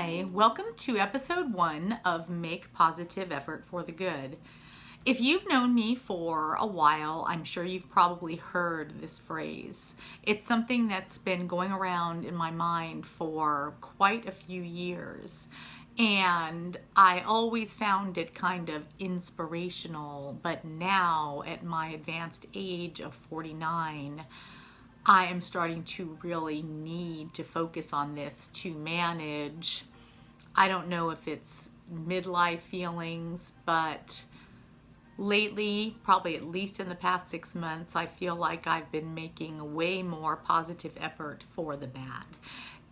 Hi, welcome to episode 1 of Make Positive Effort for the Good. If you've known me for a while, I'm sure you've probably heard this phrase. It's something that's been going around in my mind for quite a few years. And I always found it kind of inspirational, but now at my advanced age of 49, I am starting to really need to focus on this to manage, I don't know if it's midlife feelings, but lately, probably at least in the past 6 months, I feel like I've been making way more positive effort for the bad.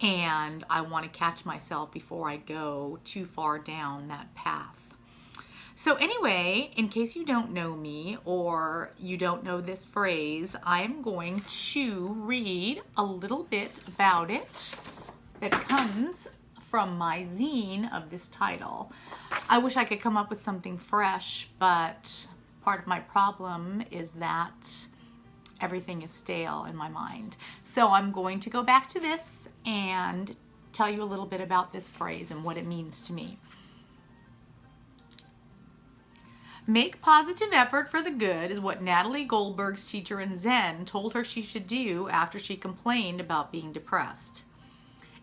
And I want to catch myself before I go too far down that path. So anyway, in case you don't know me or you don't know this phrase, I'm going to read a little bit about it that comes from my zine of this title. I wish I could come up with something fresh, but part of my problem is that everything is stale in my mind. So I'm going to go back to this and tell you a little bit about this phrase and what it means to me. Make positive effort for the good is what Natalie Goldberg's teacher in Zen told her she should do after she complained about being depressed.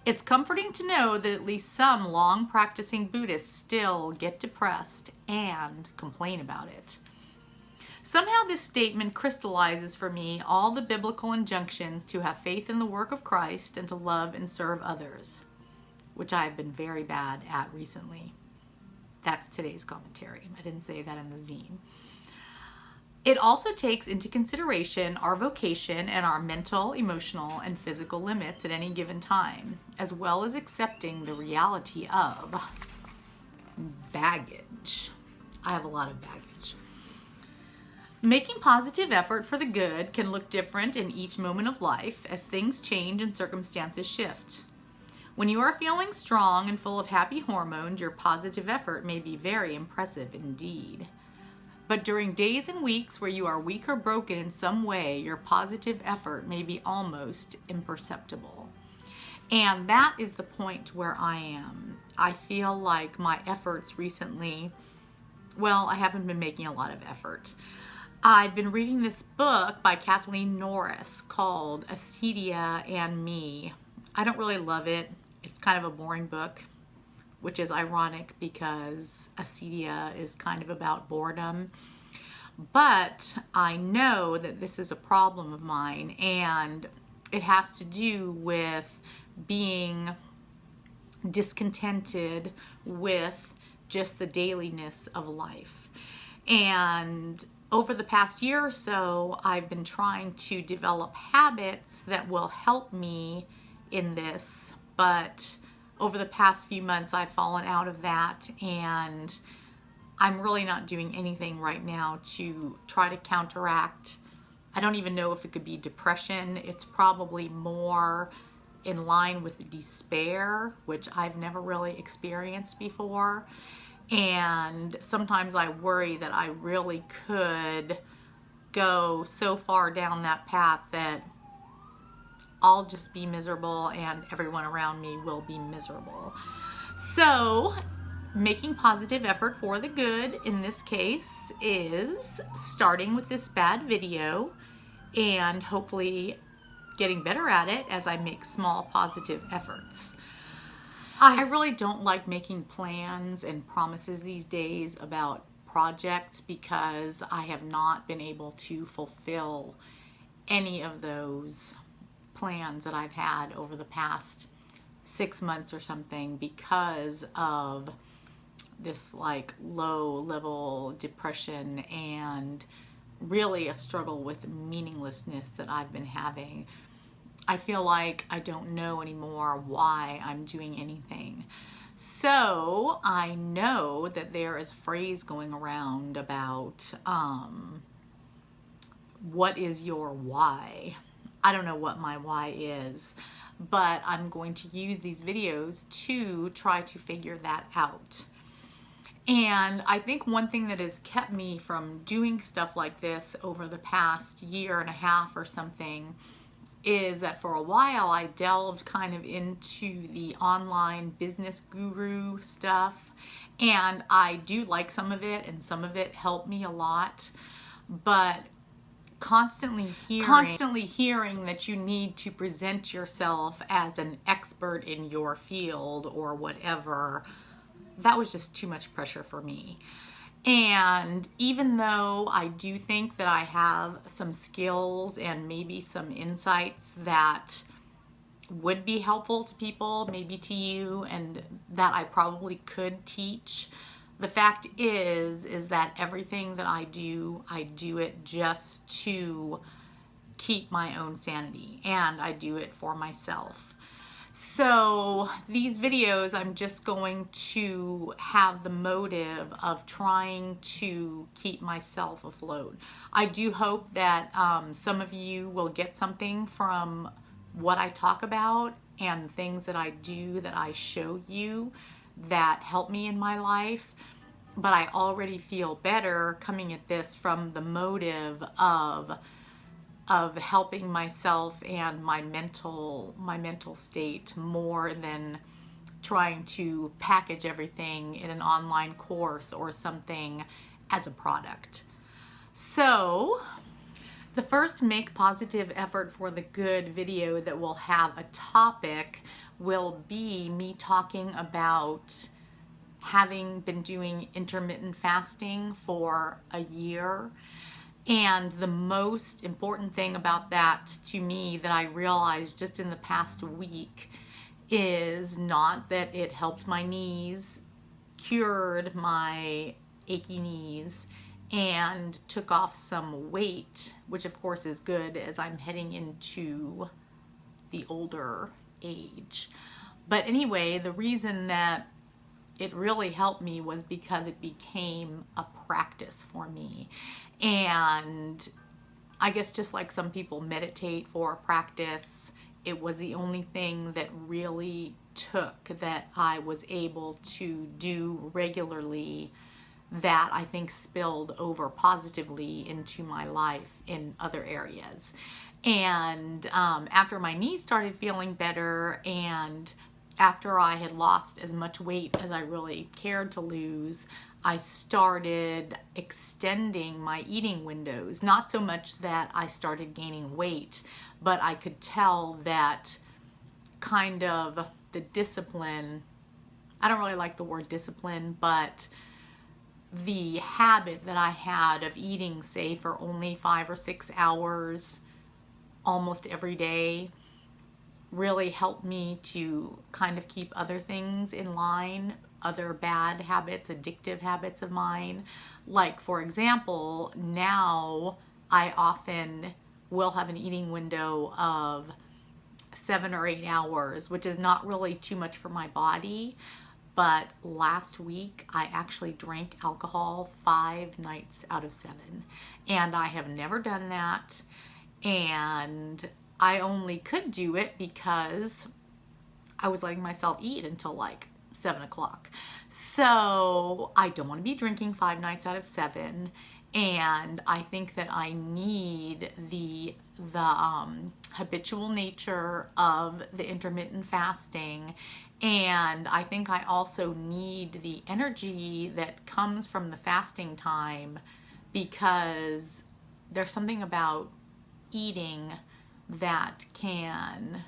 It's comforting to know that at least some long-practicing Buddhists still get depressed and complain about it. Somehow this statement crystallizes for me all the biblical injunctions to have faith in the work of Christ and to love and serve others, which I've been very bad at recently. That's today's commentary. I didn't say that in the zine. It also takes into consideration our vocation and our mental, emotional, and physical limits at any given time, as well as accepting the reality of baggage. I have a lot of baggage. Making positive effort for the good can look different in each moment of life as things change and circumstances shift. When you are feeling strong and full of happy hormones, your positive effort may be very impressive indeed. But during days and weeks where you are weak or broken in some way, your positive effort may be almost imperceptible. And that is the point where I am. I feel like my efforts recently, I haven't been making a lot of effort. I've been reading this book by Kathleen Norris called Acedia and Me. I don't really love it. It's kind of a boring book, which is ironic because acedia is kind of about boredom. But I know that this is a problem of mine, and it has to do with being discontented with just the dailiness of life. And over the past year or so, I've been trying to develop habits that will help me in this. But over the past few months, I've fallen out of that, and I'm really not doing anything right now to try to counteract. I don't even know if it could be depression. It's probably more in line with despair, which I've never really experienced before. And sometimes I worry that I really could go so far down that path that I'll just be miserable and everyone around me will be miserable. So, making positive effort for the good in this case is starting with this bad video and hopefully getting better at it as I make small positive efforts. I really don't like making plans and promises these days about projects because I have not been able to fulfill any of those plans that I've had over the past 6 months or something because of this low level depression and really a struggle with meaninglessness that I've been having. I feel like I don't know anymore why I'm doing anything. So I know that there is a phrase going around about what is your why? I don't know what my why is, but I'm going to use these videos to try to figure that out. And I think one thing that has kept me from doing stuff like this over the past year and a half or something is that for a while I delved kind of into the online business guru stuff, and I do like some of it, and some of it helped me a lot, but constantly hearing that you need to present yourself as an expert in your field or whatever, that was just too much pressure for me. And even though I do think that I have some skills and maybe some insights that would be helpful to people, maybe to you, and that I probably could teach, the fact is that everything that I do it just to keep my own sanity, and I do it for myself. So these videos, I'm just going to have the motive of trying to keep myself afloat. I do hope that some of you will get something from what I talk about and things that I do, that I show you, that help me in my life. But I already feel better coming at this from the motive of helping myself and my mental state, more than trying to package everything in an online course or something as a product. So the first Make Positive Effort for the Good video that will have a topic will be me talking about having been doing intermittent fasting for a year. And the most important thing about that to me that I realized just in the past week is not that it helped my knees, cured my achy knees, and took off some weight, which of course is good as I'm heading into the older age. But anyway, the reason that it really helped me was because it became a practice for me. And I guess just like some people meditate for a practice, it was the only thing that really took, that I was able to do regularly, that I think spilled over positively into my life in other areas. And after my knees started feeling better, and after I had lost as much weight as I really cared to lose, I started extending my eating windows. Not so much that I started gaining weight, but I could tell that kind of the discipline, I don't really like the word discipline, but the habit that I had of eating, say, for only 5 or 6 hours almost every day, really helped me to kind of keep other things in line, other bad habits, addictive habits of mine. Like, for example, now I often will have an eating window of 7 or 8 hours, which is not really too much for my body. But last week, I actually drank alcohol 5 nights out of 7. And I have never done that. And I only could do it because I was letting myself eat until like 7 o'clock. So I don't want to be drinking 5 nights out of 7. And I think that I need the habitual nature of the intermittent fasting. And I think I also need the energy that comes from the fasting time, because there's something about eating that can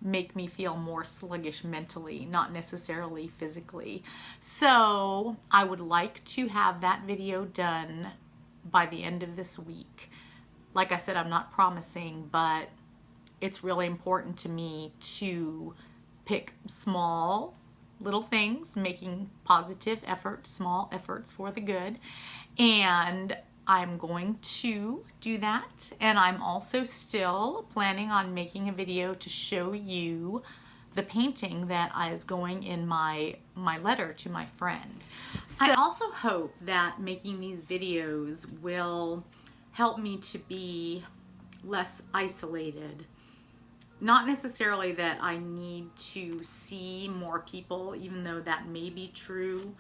make me feel more sluggish mentally, not necessarily physically. So I would like to have that video done by the end of this week. Like I said, I'm not promising, but it's really important to me to pick small little things, making positive efforts, small efforts for the good. And I'm going to do that, and I'm also still planning on making a video to show you the painting that is going in my letter to my friend. So I also hope that making these videos will help me to be less isolated. Not necessarily that I need to see more people, even though that may be true.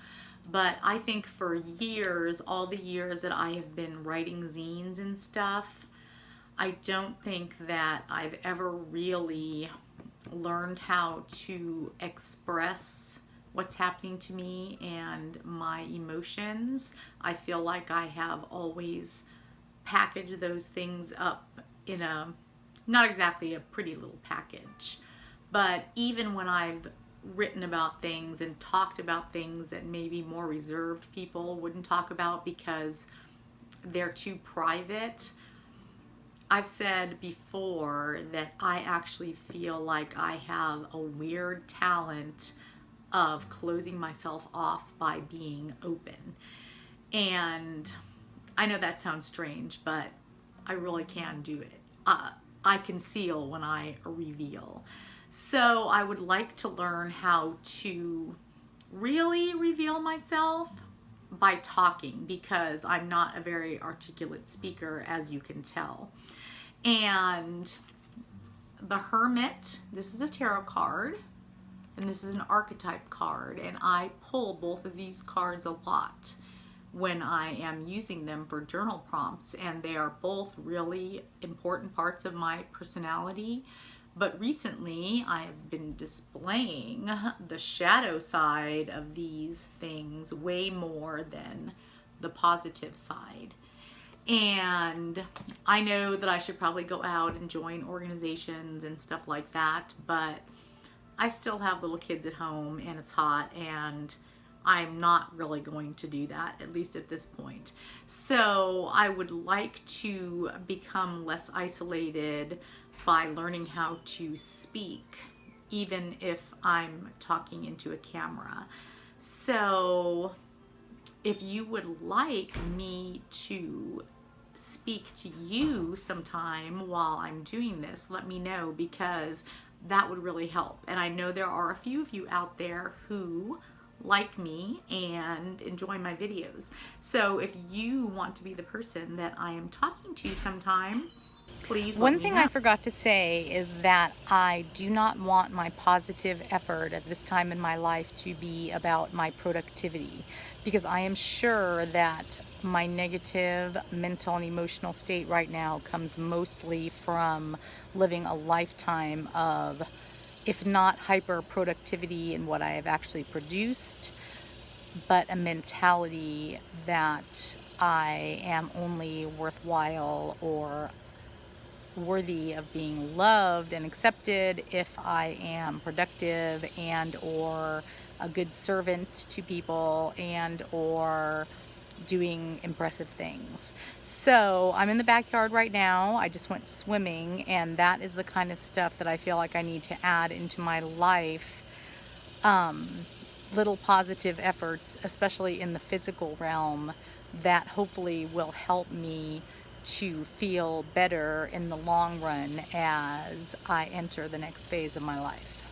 But I think for years, all the years that I have been writing zines and stuff, I don't think that I've ever really learned how to express what's happening to me and my emotions. I feel like I have always packaged those things up in a, not exactly a pretty little package, but even when I've written about things and talked about things that maybe more reserved people wouldn't talk about because they're too private, I've said before that I actually feel like I have a weird talent of closing myself off by being open. And I know that sounds strange, but I really can do it. I conceal when I reveal. So I would like to learn how to really reveal myself by talking, because I'm not a very articulate speaker, as you can tell. And the Hermit, this is a tarot card, and this is an archetype card, and I pull both of these cards a lot when I am using them for journal prompts, and they are both really important parts of my personality. But recently I have been displaying the shadow side of these things way more than the positive side. And I know that I should probably go out and join organizations and stuff like that, but I still have little kids at home and it's hot, and I'm not really going to do that, at least at this point. So I would like to become less isolated by learning how to speak, even if I'm talking into a camera. So if you would like me to speak to you sometime while I'm doing this, let me know, because that would really help. And I know there are a few of you out there who like me and enjoy my videos. So if you want to be the person that I am talking to sometime, please let me know. One thing I forgot to say is that I do not want my positive effort at this time in my life to be about my productivity, because I am sure that my negative mental and emotional state right now comes mostly from living a lifetime of, if not hyper productivity in what I have actually produced, but a mentality that I am only worthwhile or worthy of being loved and accepted if I am productive and or a good servant to people and or doing impressive things. So I'm in the backyard right now. I just went swimming, and that is the kind of stuff that I feel like I need to add into my life. Little positive efforts, especially in the physical realm, that hopefully will help me to feel better in the long run as I enter the next phase of my life.